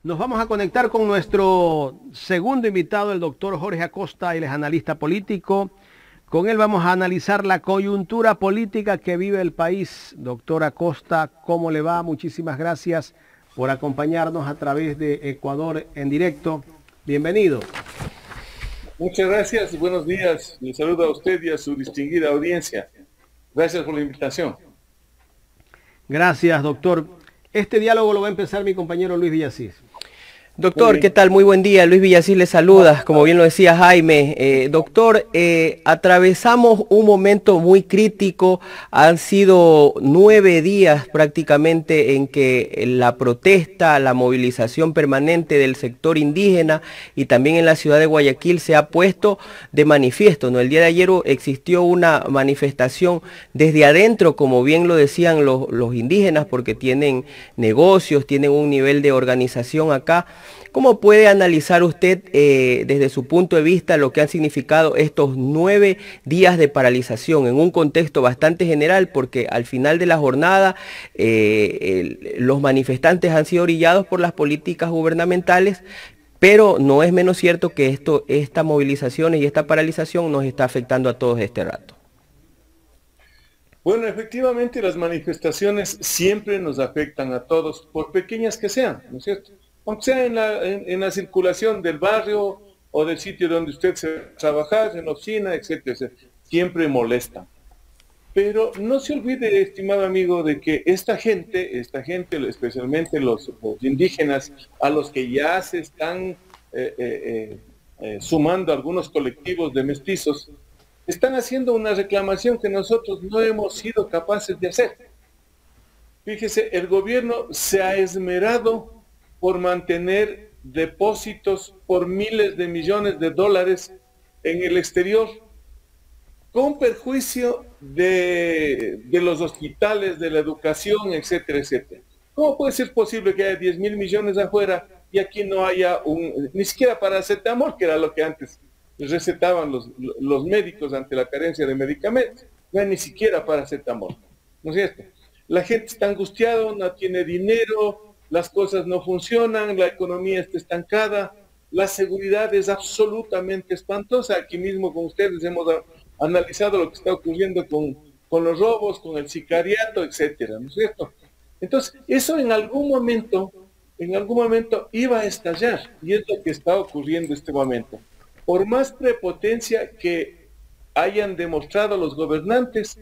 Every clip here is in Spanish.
Nos vamos a conectar con nuestro segundo invitado, el doctor Jorge Acosta, él es analista político. Con él vamos a analizar la coyuntura política que vive el país. Doctor Acosta, ¿cómo le va? Muchísimas gracias por acompañarnos a través de Ecuador en directo. Bienvenido. Muchas gracias, buenos días. Les saludo a usted y a su distinguida audiencia. Gracias por la invitación. Gracias, doctor. Este diálogo lo va a empezar mi compañero Luis Villasís. Muy Doctor, ¿qué bien. tal? Muy buen día. Luis Villasís le saluda, como bien lo decía Jaime. Doctor, atravesamos un momento muy crítico. Han sido 9 días prácticamente en que la protesta, la movilización permanente del sector indígena y también en la ciudad de Guayaquil se ha puesto de manifiesto, ¿no? El día de ayer existió una manifestación desde adentro, como bien lo decían los indígenas, porque tienen negocios, tienen un nivel de organización acá. ¿Cómo puede analizar usted desde su punto de vista lo que han significado estos 9 días de paralización en un contexto bastante general? Porque al final de la jornada los manifestantes han sido orillados por las políticas gubernamentales, pero no es menos cierto que estas movilizaciones y esta paralización nos está afectando a todos este rato. Bueno, efectivamente las manifestaciones siempre nos afectan a todos, por pequeñas que sean, ¿no es cierto? Aunque sea en la circulación del barrio o del sitio donde usted se trabaja, en la oficina, etcétera, etcétera, siempre molesta. Pero no se olvide, estimado amigo, de que especialmente los indígenas, a los que ya se están sumando algunos colectivos de mestizos, están haciendo una reclamación que nosotros no hemos sido capaces de hacer. Fíjese, el gobierno se ha esmerado por mantener depósitos por miles de millones de dólares en el exterior, con perjuicio de los hospitales, de la educación, etcétera, etcétera. ¿Cómo puede ser posible que haya 10.000 millones afuera y aquí no haya ni siquiera paracetamol, que era lo que antes recetaban los médicos ante la carencia de medicamentos? No hay ni siquiera paracetamol, ¿no es cierto? La gente está angustiada, no tiene dinero, las cosas no funcionan, la economía está estancada, la seguridad es absolutamente espantosa. Aquí mismo con ustedes hemos analizado lo que está ocurriendo con los robos, con el sicariato, etcétera, ¿no es cierto? Entonces, eso en algún momento iba a estallar, y es lo que está ocurriendo en este momento. Por más prepotencia que hayan demostrado los gobernantes,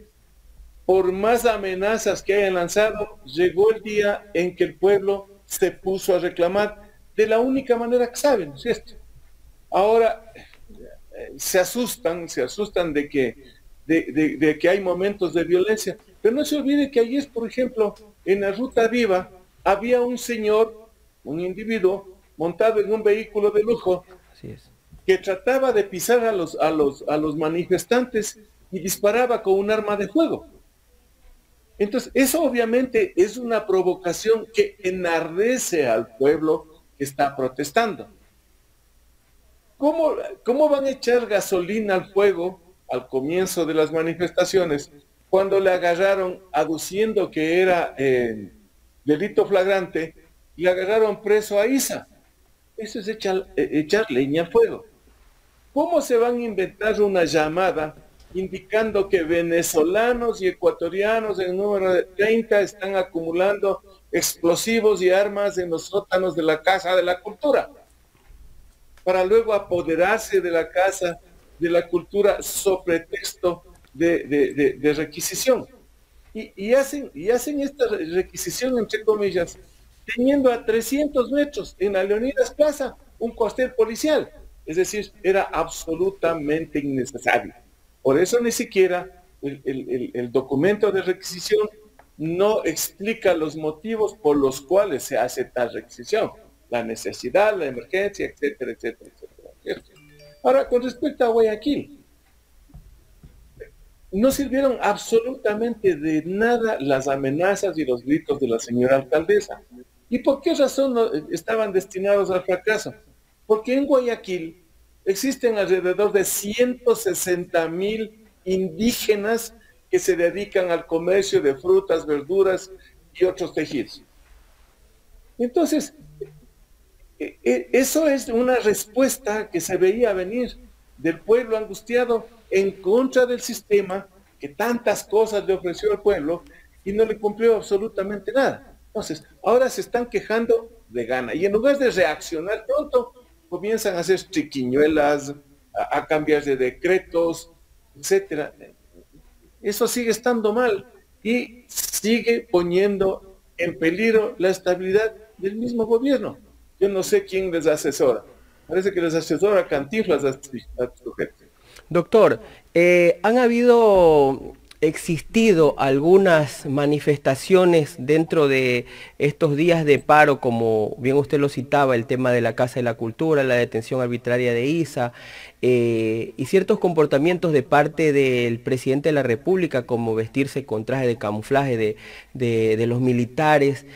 por más amenazas que hayan lanzado, llegó el día en que el pueblo se puso a reclamar de la única manera que saben, ¿no es cierto? Ahora se asustan de que hay momentos de violencia, pero no se olvide que ayer, por ejemplo, en la Ruta Viva, había un señor, un individuo, montado en un vehículo de lujo, Así es. que trataba de pisar a los manifestantes y disparaba con un arma de fuego. Entonces, eso obviamente es una provocación que enardece al pueblo que está protestando. ¿Cómo van a echar gasolina al fuego al comienzo de las manifestaciones cuando le agarraron aduciendo que era delito flagrante y agarraron preso a Isa? Eso es echar leña al fuego. ¿Cómo se van a inventar una llamada indicando que venezolanos y ecuatorianos en número de 30 están acumulando explosivos y armas en los sótanos de la Casa de la Cultura, para luego apoderarse de la Casa de la Cultura sobre pretexto de requisición? Y hacen esta requisición, entre comillas, teniendo a 300 metros en la Leonidas Plaza un cuartel policial. Es decir, era absolutamente innecesario. Por eso ni siquiera el documento de requisición no explica los motivos por los cuales se hace tal requisición. La necesidad, la emergencia, etcétera, etcétera, etcétera. Ahora, con respecto a Guayaquil, no sirvieron absolutamente de nada las amenazas y los gritos de la señora alcaldesa. ¿Y por qué razón estaban destinados al fracaso? Porque en Guayaquil existen alrededor de 160.000 indígenas que se dedican al comercio de frutas, verduras y otros tejidos. Entonces, Eso es una respuesta que se veía venir del pueblo angustiado en contra del sistema que tantas cosas le ofreció al pueblo y no le cumplió absolutamente nada. Entonces, ahora se están quejando de gana y en lugar de reaccionar pronto, comienzan a hacer triquiñuelas, a cambiar de decretos, etcétera. Eso sigue estando mal y sigue poniendo en peligro la estabilidad del mismo gobierno. Yo no sé quién les asesora. Parece que les asesora Cantinflas a estos sujetos. Doctor, ¿han existido algunas manifestaciones dentro de estos días de paro, como bien usted lo citaba, el tema de la Casa de la Cultura, la detención arbitraria de Isa, y ciertos comportamientos de parte del presidente de la República, como vestirse con traje de camuflaje de los militares?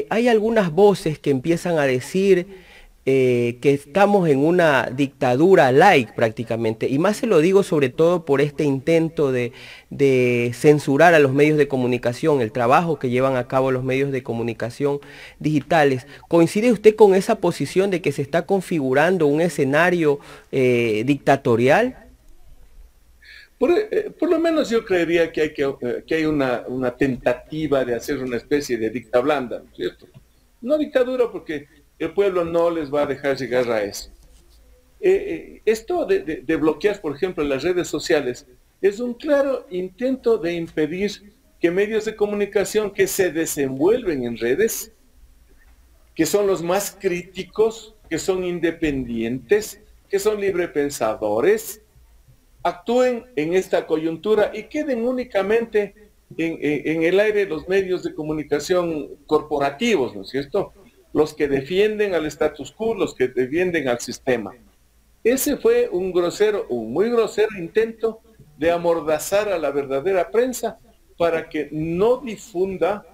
Hay algunas voces que empiezan a decir que estamos en una dictadura light prácticamente, y más se lo digo sobre todo por este intento de censurar a los medios de comunicación, el trabajo que llevan a cabo los medios de comunicación digitales. ¿Coincide usted con esa posición de que se está configurando un escenario dictatorial? Por lo menos yo creería que hay una tentativa de hacer una especie de dicta blanda, ¿cierto? No dictadura porque el pueblo no les va a dejar llegar a eso. Esto de bloquear, por ejemplo, las redes sociales es un claro intento de impedir que medios de comunicación que se desenvuelven en redes, que son los más críticos, que son independientes, que son librepensadores, actúen en esta coyuntura y queden únicamente en el aire los medios de comunicación corporativos, ¿no es cierto? Los que defienden al status quo, los que defienden al sistema. Ese fue un muy grosero intento de amordazar a la verdadera prensa para que no difunda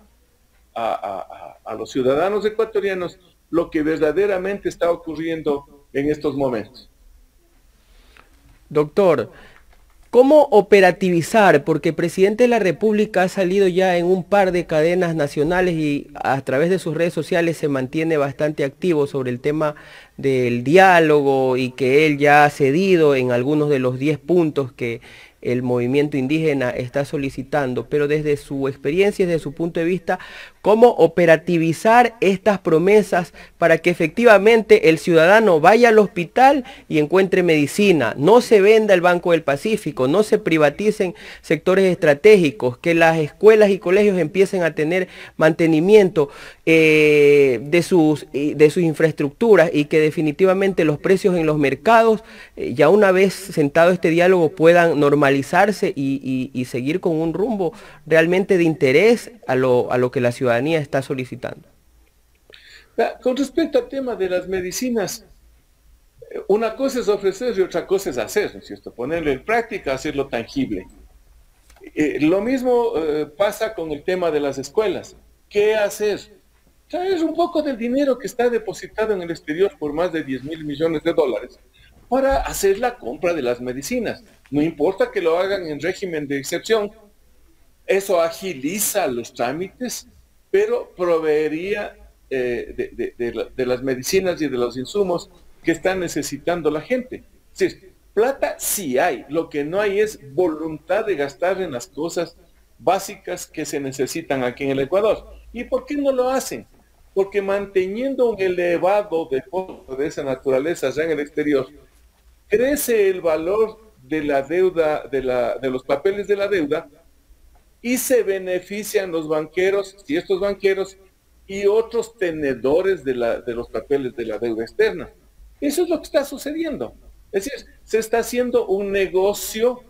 a los ciudadanos ecuatorianos lo que verdaderamente está ocurriendo en estos momentos. Doctor, ¿cómo operativizar? Porque el presidente de la República ha salido ya en un par de cadenas nacionales y a través de sus redes sociales se mantiene bastante activo sobre el tema del diálogo y que él ya ha cedido en algunos de los 10 puntos que el movimiento indígena está solicitando, pero desde su experiencia y desde su punto de vista, ¿cómo operativizar estas promesas para que efectivamente el ciudadano vaya al hospital y encuentre medicina? No se venda el Banco del Pacífico, no se privaticen sectores estratégicos, que las escuelas y colegios empiecen a tener mantenimiento de sus infraestructuras y que definitivamente los precios en los mercados, ya una vez sentado este diálogo, puedan normalizarse y seguir con un rumbo realmente de interés a lo que la ciudadanía está solicitando. Con respecto al tema de las medicinas, una cosa es ofrecer y otra cosa es hacer, ¿no es cierto? Ponerlo en práctica, hacerlo tangible. Lo mismo pasa con el tema de las escuelas. ¿Qué hacer? Traer un poco del dinero que está depositado en el exterior por más de 10.000 millones de dólares para hacer la compra de las medicinas. No importa que lo hagan en régimen de excepción, eso agiliza los trámites, pero proveería de las medicinas y de los insumos que está necesitando la gente. Es decir, plata sí hay, lo que no hay es voluntad de gastar en las cosas básicas que se necesitan aquí en el Ecuador. ¿Y por qué no lo hacen? Porque manteniendo un elevado depósito de esa naturaleza allá en el exterior, crece el valor de la deuda, de los papeles de la deuda, y se benefician los banqueros, y estos banqueros, y otros tenedores de los papeles de la deuda externa. Eso es lo que está sucediendo. Es decir, se está haciendo un negocio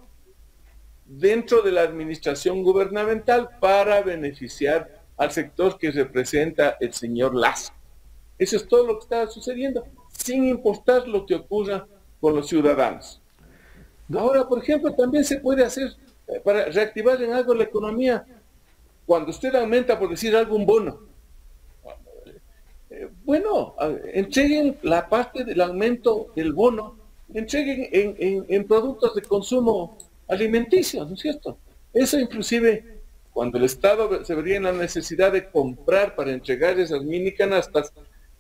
dentro de la administración gubernamental para beneficiar al sector que representa el señor Lazo. Eso es todo lo que está sucediendo, sin importar lo que ocurra con los ciudadanos. Ahora, por ejemplo, también se puede hacer, para reactivar en algo la economía, cuando usted aumenta, por decir algo, un bono. Bueno, entreguen la parte del aumento del bono, entreguen en productos de consumo alimenticio, ¿no es cierto? Eso inclusive, cuando el Estado se vería en la necesidad de comprar para entregar esas mini canastas,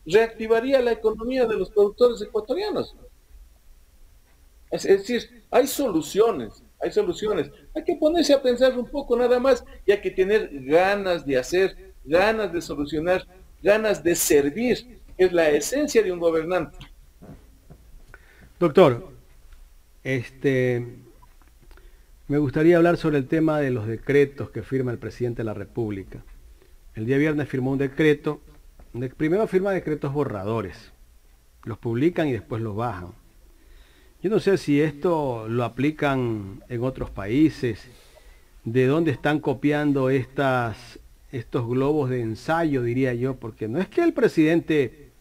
reactivaría la economía de los productores ecuatorianos. Es decir, hay soluciones, hay soluciones. Hay que ponerse a pensar un poco nada más y hay que tener ganas de hacer, ganas de solucionar, ganas de servir, que es la esencia de un gobernante. Doctor, me gustaría hablar sobre el tema de los decretos que firma el presidente de la República. El día viernes firmó un decreto, primero firma decretos borradores, los publican y después los bajan. Yo no sé si esto lo aplican en otros países, de dónde están copiando estos globos de ensayo, diría yo, porque no es que el presidente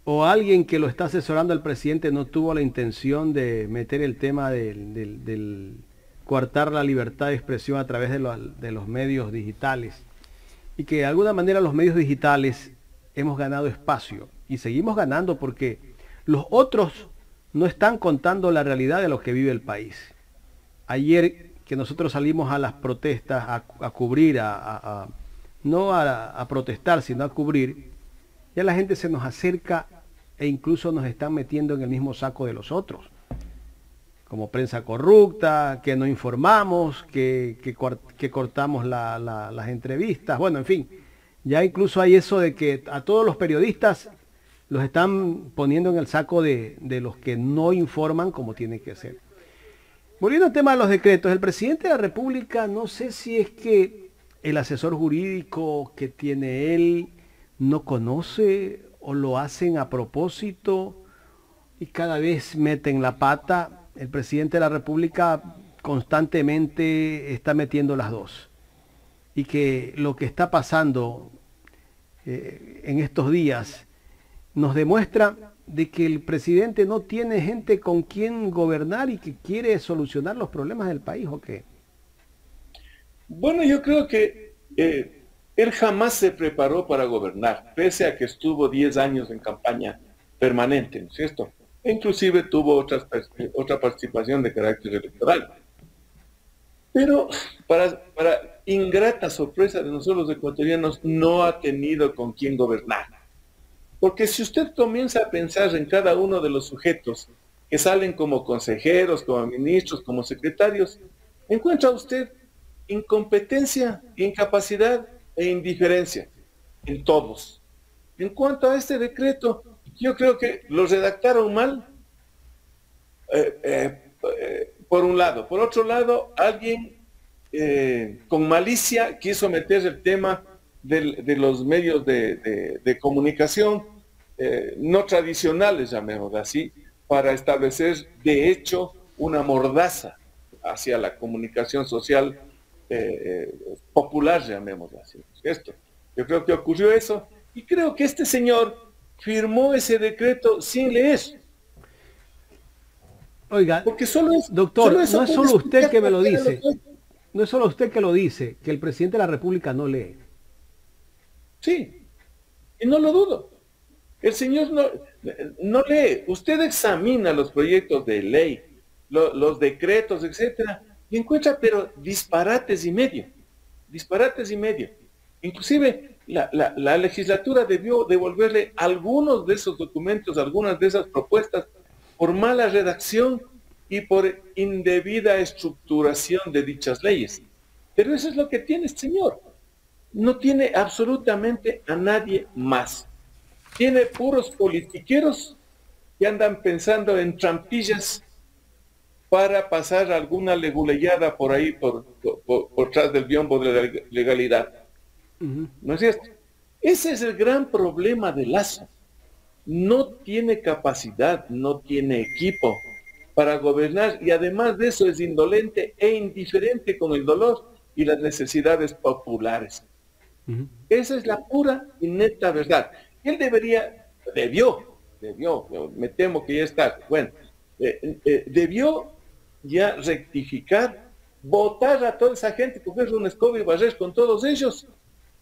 o alguien que lo está asesorando al presidente no tuvo la intención de meter el tema del coartar la libertad de expresión a través de los medios digitales, y que de alguna manera los medios digitales hemos ganado espacio y seguimos ganando porque los otros no están contando la realidad de lo que vive el país. Ayer que nosotros salimos a las protestas a cubrir, no a protestar, sino a cubrir, ya la gente se nos acerca e incluso nos están metiendo en el mismo saco de los otros, como prensa corrupta, que no informamos, que cortamos las entrevistas, bueno, en fin, ya incluso hay eso de que a todos los periodistas los están poniendo en el saco de los que no informan como tiene que ser. Volviendo al tema de los decretos, el presidente de la República, no sé si es que el asesor jurídico que tiene él no conoce o lo hacen a propósito y cada vez meten la pata. El presidente de la República constantemente está metiendo las dos. Y que lo que está pasando en estos días nos demuestra de que el presidente no tiene gente con quien gobernar y que quiere solucionar los problemas del país, ¿o qué? Bueno, yo creo que él jamás se preparó para gobernar, pese a que estuvo 10 años en campaña permanente, ¿no es cierto? E inclusive tuvo otra participación de carácter electoral. Pero para ingrata sorpresa de nosotros los ecuatorianos, no ha tenido con quién gobernar. Porque si usted comienza a pensar en cada uno de los sujetos que salen como consejeros, como ministros, como secretarios, encuentra usted incompetencia, incapacidad e indiferencia en todos. En cuanto a este decreto, yo creo que lo redactaron mal, por un lado. Por otro lado, alguien con malicia quiso meter el tema de los medios de comunicación no tradicionales, llamémoslo así, para establecer de hecho una mordaza hacia la comunicación social popular, llamémoslo así. Yo creo que ocurrió eso y creo que este señor firmó ese decreto sin leer. Oiga, porque solo es, doctor, solo no es solo usted que me lo dice, no es solo usted que lo dice, que el presidente de la República no lee. Sí, y no lo dudo. El señor no lee. Usted examina los proyectos de ley, los decretos, etcétera, y encuentra, pero disparates y medio. Disparates y medio. Inclusive, la legislatura debió devolverle algunos de esos documentos, algunas de esas propuestas, por mala redacción y por indebida estructuración de dichas leyes. Pero eso es lo que tiene este señor. No tiene absolutamente a nadie más. Tiene puros politiqueros que andan pensando en trampillas para pasar alguna leguleyada por ahí, por tras del biombo de la legalidad. ¿No es cierto? Ese es el gran problema de Lazo. No tiene capacidad, no tiene equipo para gobernar y además de eso es indolente e indiferente con el dolor y las necesidades populares. Esa es la pura y neta verdad. Él debió, me temo que ya está, bueno, debió ya rectificar, votar a toda esa gente, coger una escoba y barrer con todos ellos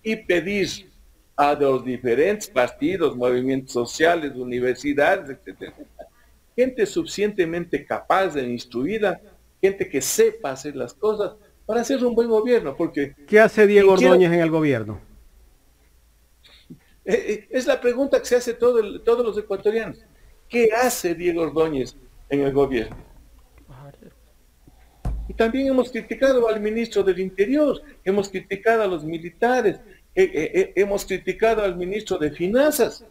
y pedir a los diferentes partidos, movimientos sociales, universidades, etcétera, gente suficientemente capaz e instruida, gente que sepa hacer las cosas para hacer un buen gobierno, porque... ¿Qué hace Diego Ordóñez en el gobierno? Es la pregunta que se hace todos los ecuatorianos. ¿Qué hace Diego Ordóñez en el gobierno? Y también hemos criticado al ministro del Interior, hemos criticado a los militares, hemos criticado al ministro de Finanzas,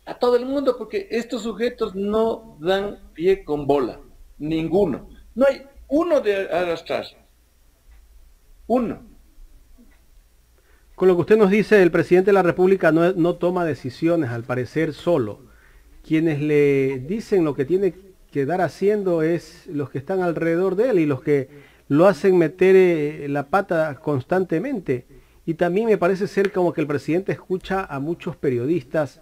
a todo el mundo, porque estos sujetos no dan pie con bola, ninguno. No hay uno de arrastrar, uno. Con lo que usted nos dice, el presidente de la República no toma decisiones, al parecer, solo. Quienes le dicen lo que tiene que dar haciendo es los que están alrededor de él y los que lo hacen meter la pata constantemente. Y también me parece ser como que el presidente escucha a muchos periodistas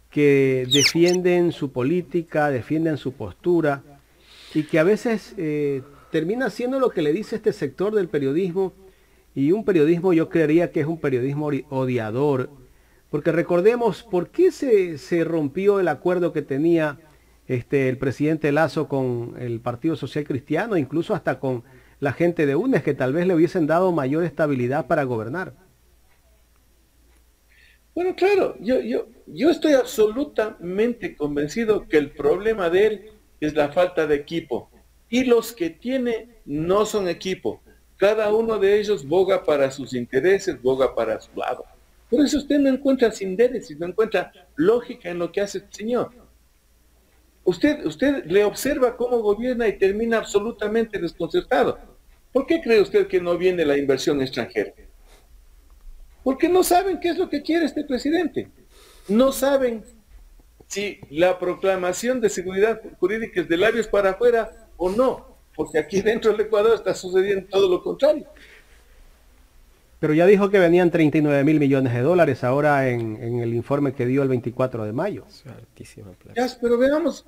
que defienden su política, defienden su postura y que a veces termina haciendo lo que le dice este sector del periodismo, y un periodismo yo creería que es un periodismo odiador, porque recordemos por qué se rompió el acuerdo que tenía el presidente Lasso con el Partido Social Cristiano, incluso hasta con la gente de UNES, que tal vez le hubiesen dado mayor estabilidad para gobernar. Bueno, claro, yo estoy absolutamente convencido que el problema de él es la falta de equipo. Y los que tiene no son equipo. Cada uno de ellos boga para sus intereses, boga para su lado. Por eso usted no encuentra síntesis, no encuentra lógica en lo que hace este señor. Usted le observa cómo gobierna y termina absolutamente desconcertado. ¿Por qué cree usted que no viene la inversión extranjera? Porque no saben qué es lo que quiere este presidente. No saben si la proclamación de seguridad jurídica es de labios para afuera o no. Porque aquí dentro del Ecuador está sucediendo todo lo contrario. Pero ya dijo que venían 39.000 millones de dólares ahora en el informe que dio el 24 de mayo. Ya, pero veamos,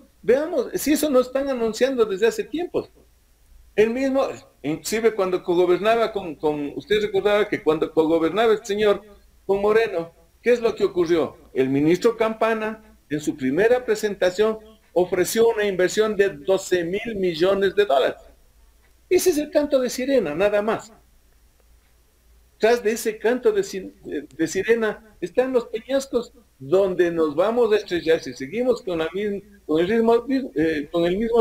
si eso no están anunciando desde hace tiempos. Él mismo, inclusive cuando cogobernaba usted recordaba que cuando cogobernaba el señor con Moreno, ¿qué es lo que ocurrió? El ministro Campana, en su primera presentación, ofreció una inversión de 12.000 millones de dólares. Ese es el canto de sirena, nada más. Tras de ese canto de sirena están los peñascos donde nos vamos a estrellar. Si seguimos con el mismo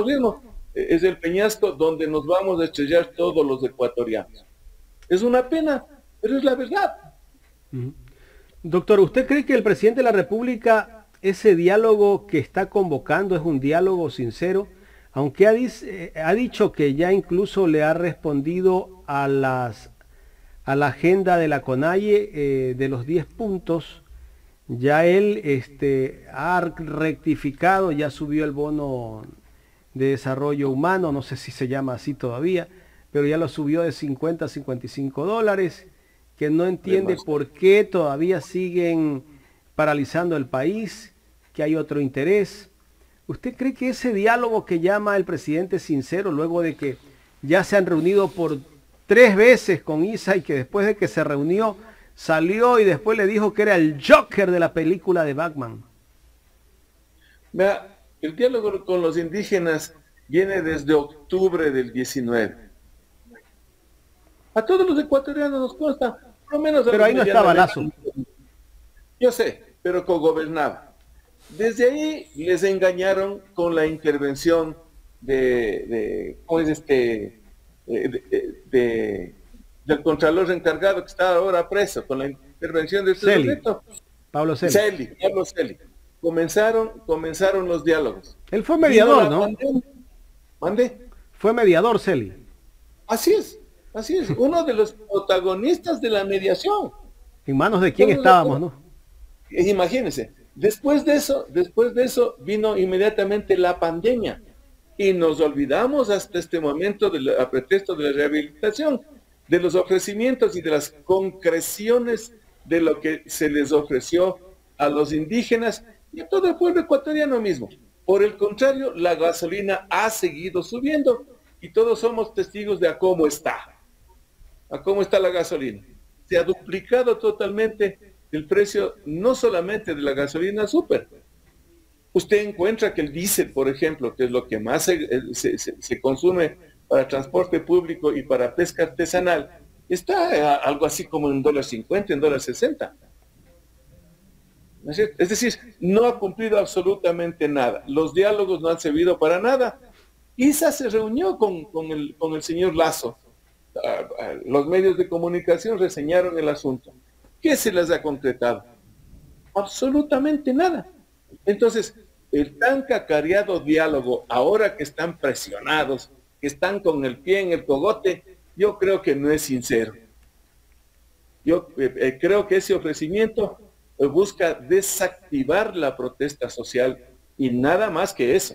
ritmo, es el peñasco donde nos vamos a estrellar todos los ecuatorianos. Es una pena, pero es la verdad. Doctor, ¿usted cree que el presidente de la República, ese diálogo que está convocando, es un diálogo sincero? Aunque ha dicho que ya incluso le ha respondido a la agenda de la CONAIE de los 10 puntos, ya él ha rectificado, ya subió el bono de desarrollo humano, no sé si se llama así todavía, pero ya lo subió de 50 a 55 dólares, que no entiende por qué todavía siguen paralizando el país, que hay otro interés. ¿Usted cree que ese diálogo que llama el presidente es sincero, luego de que ya se han reunido por 3 veces con Isa, y que después de que se reunió salió y después le dijo que era el Joker de la película de Batman? Vea, el diálogo con los indígenas viene desde octubre del 19. A todos los ecuatorianos nos consta, por lo menos... Pero ahí no estaba Lasso. Yo sé, pero cogobernaba. Desde ahí les engañaron con la intervención del contralor encargado que está ahora preso, con la intervención de este sujeto. Pablo Celi. Pablo Celi. Comenzaron los diálogos. Él fue mediador, ¿no? ¿Mande? Fue mediador, Celi. Así es. Uno de los protagonistas de la mediación. ¿En manos de quién estábamos, no? Imagínense. Después de eso vino inmediatamente la pandemia. Y nos olvidamos hasta este momento, a pretexto de la rehabilitación, de los ofrecimientos y de las concreciones de lo que se les ofreció a los indígenas y a todo el pueblo ecuatoriano mismo. Por el contrario, la gasolina ha seguido subiendo y todos somos testigos de a cómo está la gasolina. Se ha duplicado totalmente el precio, no solamente de la gasolina súper. Usted encuentra que el diésel, por ejemplo, que es lo que más se consume para transporte público y para pesca artesanal, está algo así como en $1.50, en $1.60. ¿no es cierto? Es decir, no ha cumplido absolutamente nada. Los diálogos no han servido para nada. ISA se reunió con el señor Lazo. Los medios de comunicación reseñaron el asunto. ¿Qué se les ha concretado? Absolutamente nada. Entonces, el tan cacareado diálogo, ahora que están presionados, que están con el pie en el cogote, yo creo que no es sincero. Yo creo que ese ofrecimiento busca desactivar la protesta social y nada más que eso.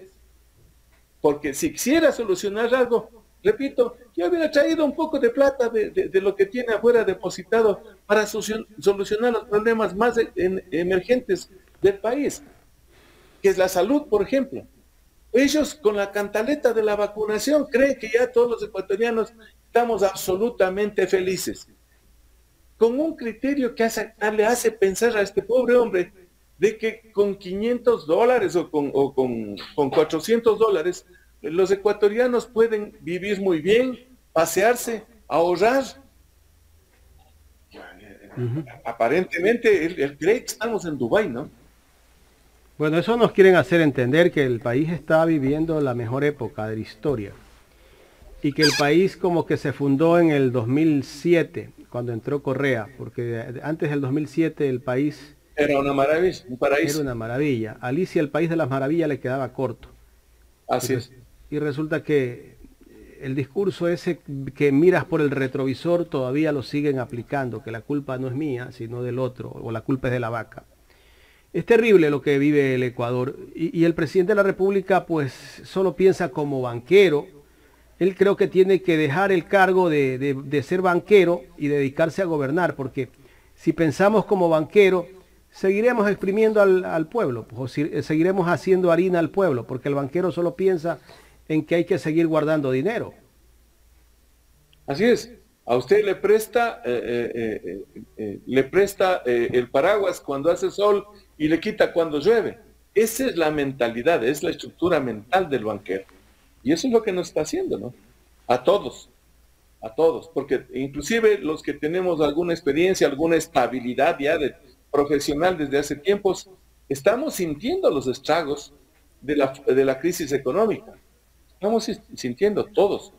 Porque si quisiera solucionar algo, repito, yo hubiera traído un poco de plata de lo que tiene afuera depositado para solucionar los problemas más emergentes del país, que es la salud, por ejemplo. Ellos con la cantaleta de la vacunación creen que ya todos los ecuatorianos estamos absolutamente felices. Con un criterio que le hace pensar a este pobre hombre de que con $500 o con $400 los ecuatorianos pueden vivir muy bien, pasearse, ahorrar. Aparentemente él cree que estamos en Dubái, ¿no? Bueno, eso nos quieren hacer entender que el país está viviendo la mejor época de la historia y que el país como que se fundó en el 2007, cuando entró Correa, porque antes del 2007 el país era una maravilla, un paraíso. Era una maravilla. Alicia, el país de las maravillas, le quedaba corto. Así es. Y resulta que el discurso ese que miras por el retrovisor todavía lo siguen aplicando, que la culpa no es mía, sino del otro, o la culpa es de la vaca. Es terrible lo que vive el Ecuador. Y el presidente de la República pues solo piensa como banquero. Él creo que tiene que dejar el cargo de ser banquero y dedicarse a gobernar, porque si pensamos como banquero, seguiremos exprimiendo al pueblo, o seguiremos haciendo harina al pueblo, porque el banquero solo piensa en que hay que seguir guardando dinero. Así es. A usted le presta el paraguas cuando hace sol y le quita cuando llueve. Esa es la mentalidad, es la estructura mental del banquero. Y eso es lo que nos está haciendo, ¿no? A todos, porque inclusive los que tenemos alguna experiencia, alguna estabilidad ya profesional desde hace tiempos, estamos sintiendo los estragos de la crisis económica. Estamos sintiendo todos.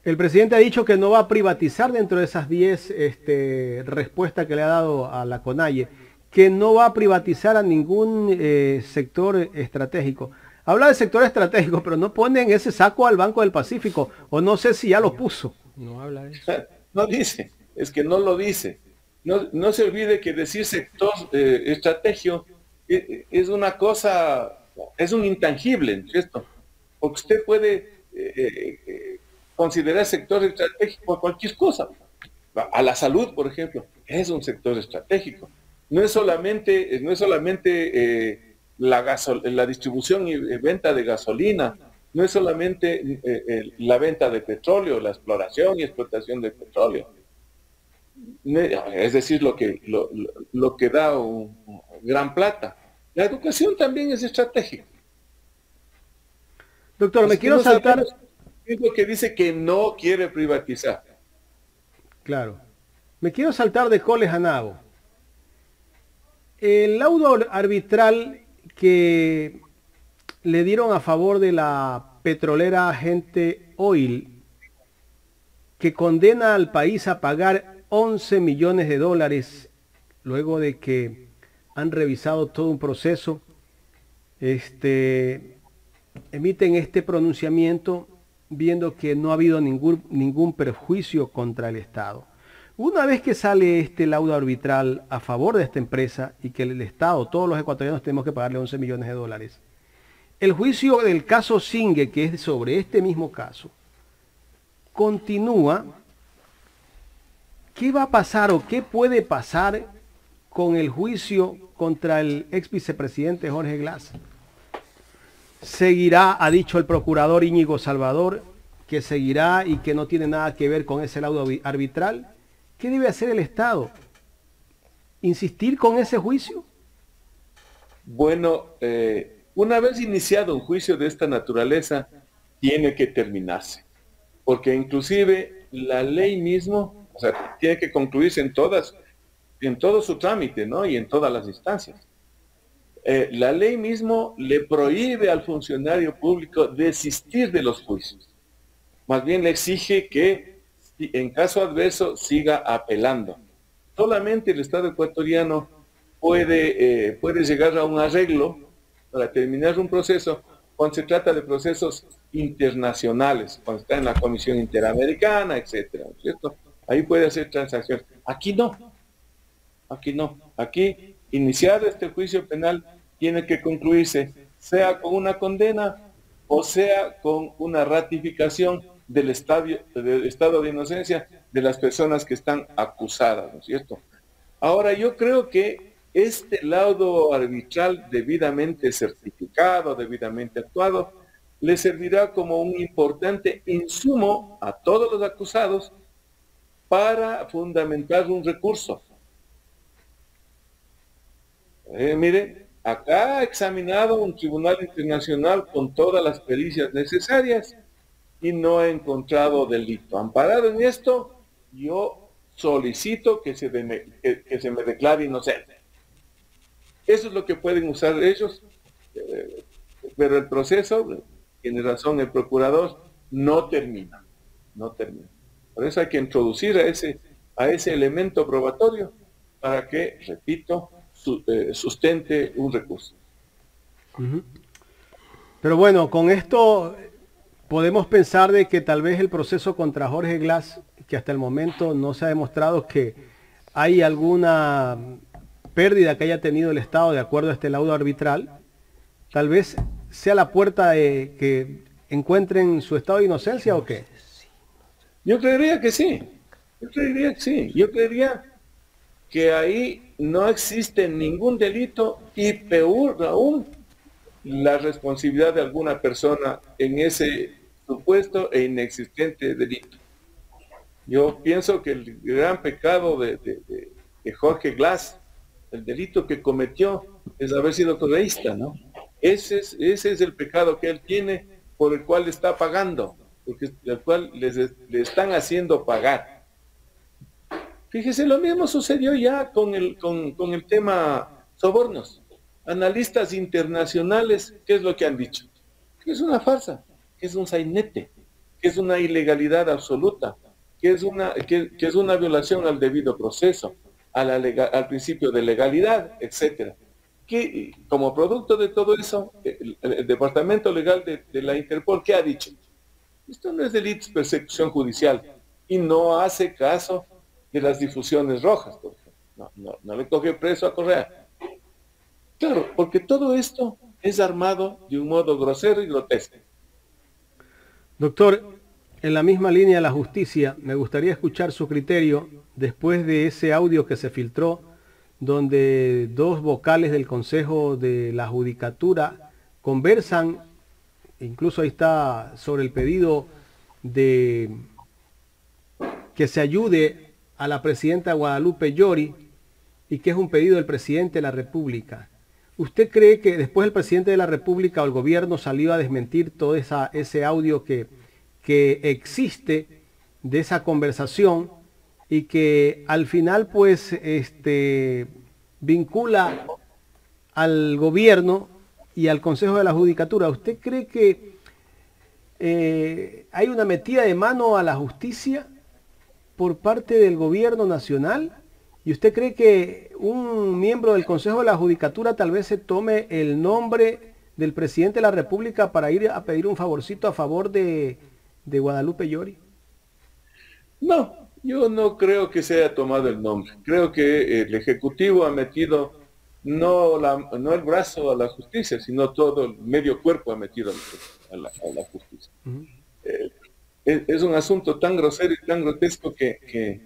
El presidente ha dicho que no va a privatizar dentro de esas 10 respuestas que le ha dado a la CONAIE, que no va a privatizar a ningún sector estratégico. Habla de sector estratégico, pero no pone en ese saco al Banco del Pacífico, o no sé si ya lo puso. No habla de eso. No dice, es que no lo dice. No se olvide que decir sector estratégico es una cosa, es un intangible, ¿cierto? Porque usted puede considerar sector estratégico cualquier cosa. A la salud, por ejemplo, es un sector estratégico. No es solamente la distribución y venta de gasolina, no es solamente la venta de petróleo, la exploración y explotación de petróleo. Es decir, lo que da gran plata. La educación también es estratégica. Doctor, me quiero saltar... Es lo que dice que no quiere privatizar. Claro. Me quiero saltar de coles a nabo. El laudo arbitral que le dieron a favor de la petrolera Gente Oil, que condena al país a pagar 11 millones de dólares luego de que han revisado todo un proceso, emiten este pronunciamiento viendo que no ha habido ningún perjuicio contra el Estado. Una vez que sale este laudo arbitral a favor de esta empresa y que el Estado, todos los ecuatorianos tenemos que pagarle 11 millones de dólares, el juicio del caso Singue, que es sobre este mismo caso, continúa. ¿Qué va a pasar o qué puede pasar con el juicio contra el ex vicepresidente Jorge Glass? Seguirá, ha dicho el procurador Íñigo Salvador, que seguirá y que no tiene nada que ver con ese laudo arbitral. ¿Qué debe hacer el Estado? ¿Insistir con ese juicio? Bueno, una vez iniciado un juicio de esta naturaleza, tiene que terminarse. Porque inclusive la ley mismo, o sea, tiene que concluirse en todas en todo su trámite, ¿no? Y en todas las instancias. La ley mismo le prohíbe al funcionario público desistir de los juicios. Más bien le exige que, en caso adverso, siga apelando. Solamente el Estado ecuatoriano puede llegar a un arreglo para terminar un proceso cuando se trata de procesos internacionales, cuando está en la Comisión Interamericana, etcétera, ¿cierto? Ahí puede hacer transacciones. Aquí no. Aquí no. Aquí, iniciado este juicio penal, tiene que concluirse, sea con una condena o sea con una ratificación del estado de inocencia de las personas que están acusadas, ¿no es cierto? Ahora, yo creo que este laudo arbitral debidamente certificado, debidamente actuado, le servirá como un importante insumo a todos los acusados para fundamentar un recurso. Mire, acá ha examinado un tribunal internacional con todas las pericias necesarias y no ha encontrado delito. Amparado en esto, yo solicito que se me declare inocente. Eso es lo que pueden usar ellos, pero el proceso, tiene razón el procurador, no termina. Por eso hay que introducir a ese elemento probatorio para que, repito, sustente un recurso. Pero bueno, con esto podemos pensar de que tal vez el proceso contra Jorge Glass, que hasta el momento no se ha demostrado que hay alguna pérdida que haya tenido el Estado de acuerdo a este laudo arbitral, tal vez sea la puerta de que encuentren su estado de inocencia, ¿o qué? Yo creería que sí. Yo creería que ahí no existe ningún delito y peor aún la responsabilidad de alguna persona en ese supuesto e inexistente delito. Yo pienso que el gran pecado de Jorge Glass, el delito que cometió, es haber sido correísta, ¿no? Ese es el pecado que él tiene, por el cual está pagando, porque el cual le están haciendo pagar. Fíjese, lo mismo sucedió ya con el tema sobornos. Analistas internacionales, ¿qué es lo que han dicho? Que es una farsa, que es un sainete, que es una ilegalidad absoluta, que es una violación al debido proceso, al principio de legalidad, etcétera. Que como producto de todo eso, el Departamento Legal de la Interpol, ¿qué ha dicho? Esto no es delito de persecución judicial y no hace caso de las difusiones rojas, por ejemplo. No le coge preso a Correa. Claro, porque todo esto es armado de un modo grosero y grotesco. Doctor, en la misma línea de la justicia, me gustaría escuchar su criterio después de ese audio que se filtró, donde dos vocales del Consejo de la Judicatura conversan, incluso ahí está sobre el pedido de que se ayude a la presidenta Guadalupe Llori, y que es un pedido del presidente de la República. ¿Usted cree que después el presidente de la República o el gobierno salió a desmentir todo ese audio que existe de esa conversación y que al final pues vincula al gobierno y al Consejo de la Judicatura? ¿Usted cree que hay una metida de mano a la justicia por parte del gobierno nacional? ¿Y usted cree que un miembro del Consejo de la Judicatura tal vez se tome el nombre del presidente de la República para ir a pedir un favorcito a favor de Guadalupe Llori? No, yo no creo que se haya tomado el nombre. Creo que el Ejecutivo ha metido no el brazo a la justicia, sino todo el medio cuerpo ha metido a la justicia. Es un asunto tan grosero y tan grotesco que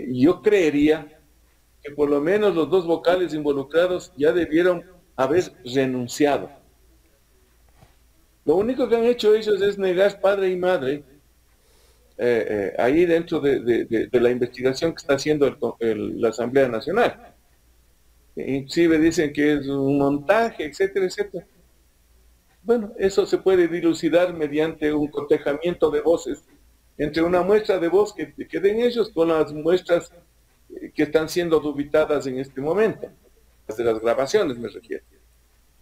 yo creería que por lo menos los dos vocales involucrados ya debieron haber renunciado. Lo único que han hecho ellos es negar padre y madre ahí dentro de la investigación que está haciendo la Asamblea Nacional. Inclusive dicen que es un montaje, etcétera, etcétera. Bueno, eso se puede dilucidar mediante un cotejamiento de voces entre una muestra de voz que den ellos con las muestras que están siendo dubitadas en este momento, de las grabaciones me refiero.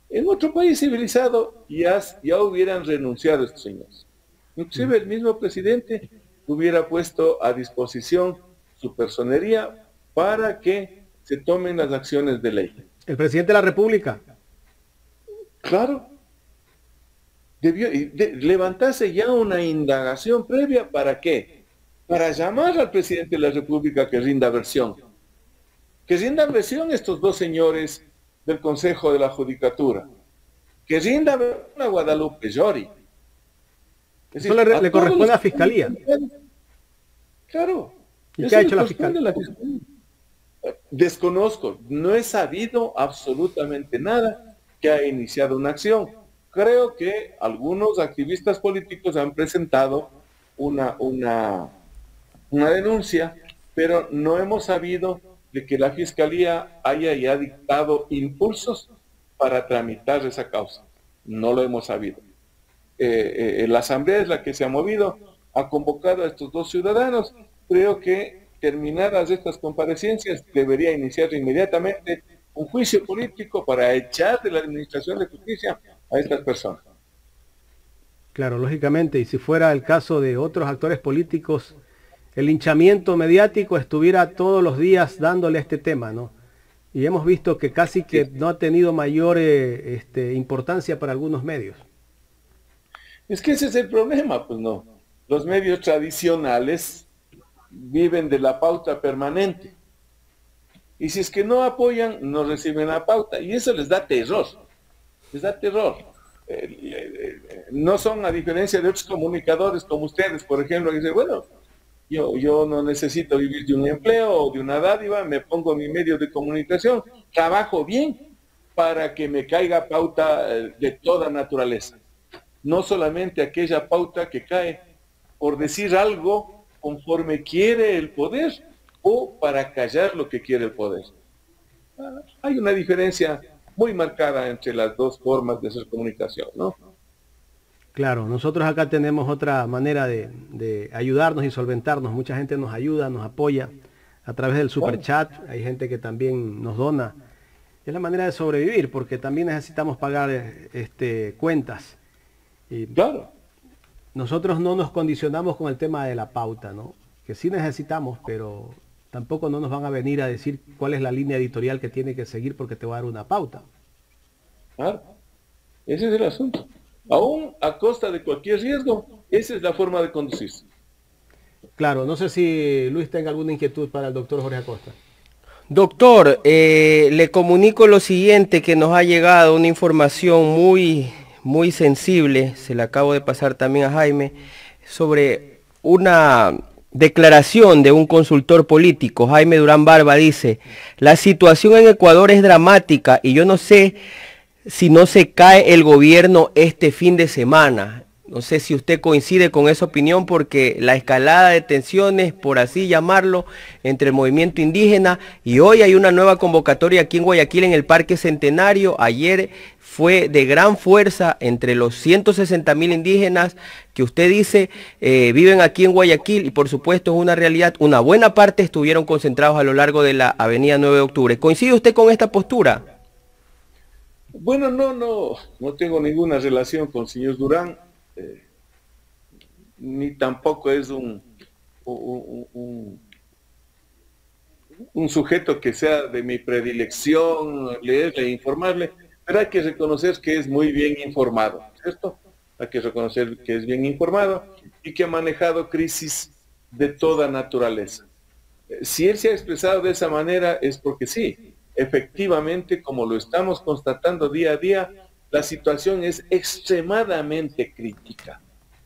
En otro país civilizado ya hubieran renunciado estos señores. Inclusive el mismo presidente hubiera puesto a disposición su personería para que se tomen las acciones de ley. El presidente de la República. Claro. Debió levantarse ya una indagación previa. ¿Para qué? Para llamar al presidente de la República que rinda versión. Que rindan versión estos dos señores del Consejo de la Judicatura. Que rinda versión a Guadalupe Llori. Eso le corresponde a la Fiscalía. Claro. ¿Y qué ha hecho la Fiscalía? Desconozco, no he sabido absolutamente nada que ha iniciado una acción. Creo que algunos activistas políticos han presentado una denuncia, pero no hemos sabido de que la Fiscalía haya ya dictado impulsos para tramitar esa causa. No lo hemos sabido. La Asamblea es la que se ha movido, ha convocado a estos dos ciudadanos. Creo que terminadas estas comparecencias debería iniciar inmediatamente un juicio político para echar de la Administración de Justicia a estas personas. Claro, lógicamente, y si fuera el caso de otros actores políticos, el linchamiento mediático estuviera todos los días dándole este tema, ¿no? Y hemos visto que casi que no ha tenido mayor importancia para algunos medios. Es que ese es el problema, pues no. Los medios tradicionales viven de la pauta permanente. Y si es que no apoyan, no reciben la pauta. Y eso les da terror. Les da terror. No son, a diferencia de otros comunicadores como ustedes, por ejemplo, que dicen, bueno, yo no necesito vivir de un empleo o de una dádiva, me pongo mi medio de comunicación, trabajo bien para que me caiga pauta de toda naturaleza. No solamente aquella pauta que cae por decir algo conforme quiere el poder o para callar lo que quiere el poder. Hay una diferencia muy marcada entre las dos formas de hacer comunicación, ¿no? Claro, nosotros acá tenemos otra manera de ayudarnos y solventarnos. Mucha gente nos ayuda, nos apoya a través del superchat. Hay gente que también nos dona. Es la manera de sobrevivir, porque también necesitamos pagar cuentas. Y claro. Nosotros no nos condicionamos con el tema de la pauta, ¿no? Que sí necesitamos, pero tampoco no nos van a venir a decir cuál es la línea editorial que tiene que seguir porque te va a dar una pauta. Claro, ese es el asunto. Aún a costa de cualquier riesgo, esa es la forma de conducirse. Claro, no sé si Luis tenga alguna inquietud para el doctor Jorge Acosta. Doctor, le comunico lo siguiente, que nos ha llegado una información muy sensible, se la acabo de pasar también a Jaime, sobre una declaración de un consultor político. Jaime Durán Barba dice: la situación en Ecuador es dramática y yo no sé si no se cae el gobierno este fin de semana. No sé si usted coincide con esa opinión, porque la escalada de tensiones, por así llamarlo, entre el movimiento indígena, y hoy hay una nueva convocatoria aquí en Guayaquil en el Parque Centenario. Ayer fue de gran fuerza entre los 160.000 indígenas que usted dice viven aquí en Guayaquil, y por supuesto es una realidad. Una buena parte estuvieron concentrados a lo largo de la avenida 9 de octubre. ¿Coincide usted con esta postura? Bueno, no tengo ninguna relación con el señor Durán, ni tampoco es un sujeto que sea de mi predilección leerle e informarle, pero hay que reconocer que es muy bien informado, ¿cierto? Hay que reconocer que es bien informado y que ha manejado crisis de toda naturaleza. Si él se ha expresado de esa manera es porque sí, efectivamente, como lo estamos constatando día a día, la situación es extremadamente crítica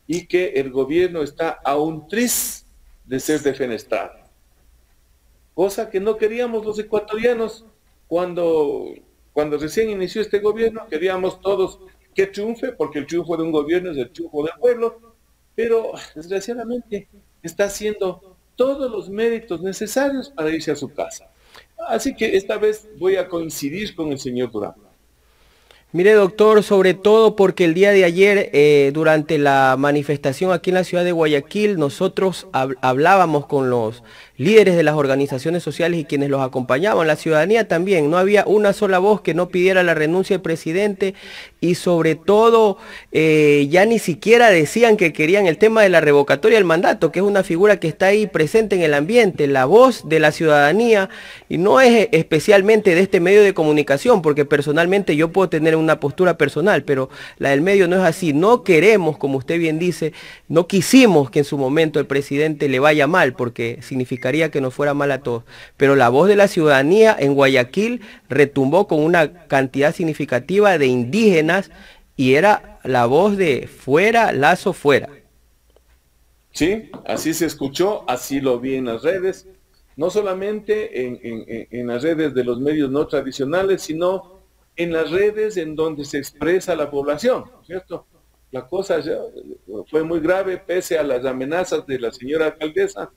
y que el gobierno está a un tris de ser defenestrado. Cosa que no queríamos los ecuatorianos cuando recién inició este gobierno. Queríamos todos que triunfe, porque el triunfo de un gobierno es el triunfo del pueblo, pero desgraciadamente está haciendo todos los méritos necesarios para irse a su casa. Así que esta vez voy a coincidir con el señor Durán. Mire, doctor, sobre todo porque el día de ayer, durante la manifestación aquí en la ciudad de Guayaquil, nosotros hablábamos con los líderes de las organizaciones sociales y quienes los acompañaban, la ciudadanía también. No había una sola voz que no pidiera la renuncia del presidente y sobre todo ya ni siquiera decían que querían el tema de la revocatoria del mandato, que es una figura que está ahí presente en el ambiente, la voz de la ciudadanía, y no es especialmente de este medio de comunicación, porque personalmente yo puedo tener una postura personal, pero la del medio no es así. No queremos, como usted bien dice, no quisimos que en su momento el presidente le vaya mal, porque significaría que nos fuera mal a todos. Pero la voz de la ciudadanía en Guayaquil retumbó con una cantidad significativa de indígenas y era la voz de fuera, Lazo fuera. Sí, así se escuchó, así lo vi en las redes, no solamente en las redes de los medios no tradicionales, sino en las redes en donde se expresa la población, ¿cierto? La cosa ya fue muy grave pese a las amenazas de la señora alcaldesa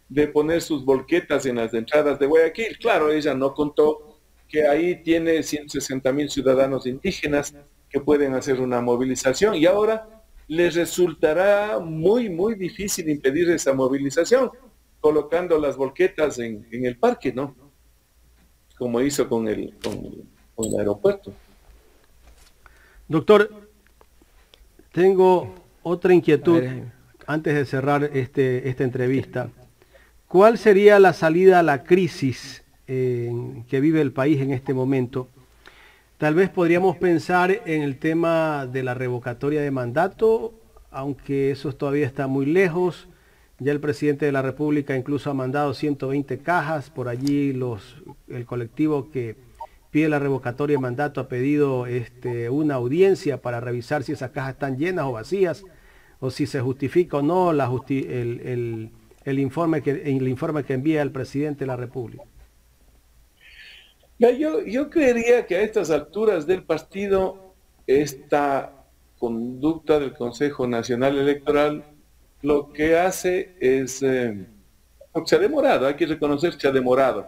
de poner sus volquetas en las entradas de Guayaquil. Claro, ella no contó que ahí tiene 160,000 ciudadanos indígenas que pueden hacer una movilización y ahora les resultará muy, muy difícil impedir esa movilización colocando las volquetas en el parque, ¿no? Como hizo con el aeropuerto. Doctor, tengo otra inquietud antes de cerrar esta entrevista. ¿Cuál sería la salida a la crisis que vive el país en este momento? Tal vez podríamos pensar en el tema de la revocatoria de mandato, aunque eso todavía está muy lejos. Ya el presidente de la República incluso ha mandado 120 cajas. Por allí el colectivo que pide la revocatoria de mandato ha pedido una audiencia para revisar si esas cajas están llenas o vacías, o si se justifica o no el informe que envía el presidente de la República. Yo creería que a estas alturas del partido, esta conducta del Consejo Nacional Electoral lo que hace es, se ha demorado, hay que reconocer que se ha demorado,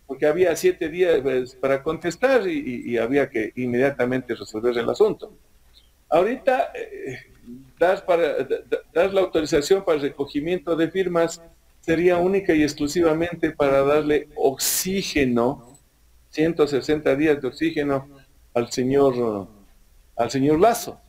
porque había 7 días para contestar y había que inmediatamente resolver el asunto. Ahorita, dar la autorización para el recogimiento de firmas sería única y exclusivamente para darle oxígeno, 160 días de oxígeno al señor Lazo.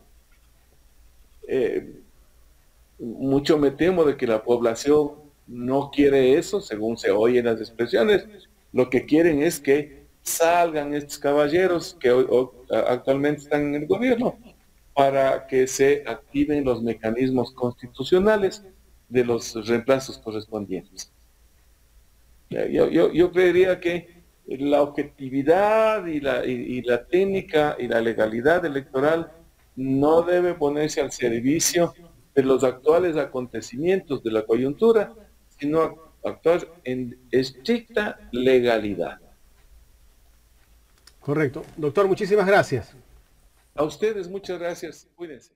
Mucho me temo de que la población no quiere eso, según se oyen las expresiones. Lo que quieren es que salgan estos caballeros que actualmente están en el gobierno para que se activen los mecanismos constitucionales de los reemplazos correspondientes. Yo creería que la objetividad y la técnica y la legalidad electoral no debe ponerse al servicio de los actuales acontecimientos de la coyuntura, sino actuar en estricta legalidad. Correcto. Doctor, muchísimas gracias. A ustedes muchas gracias. Cuídense.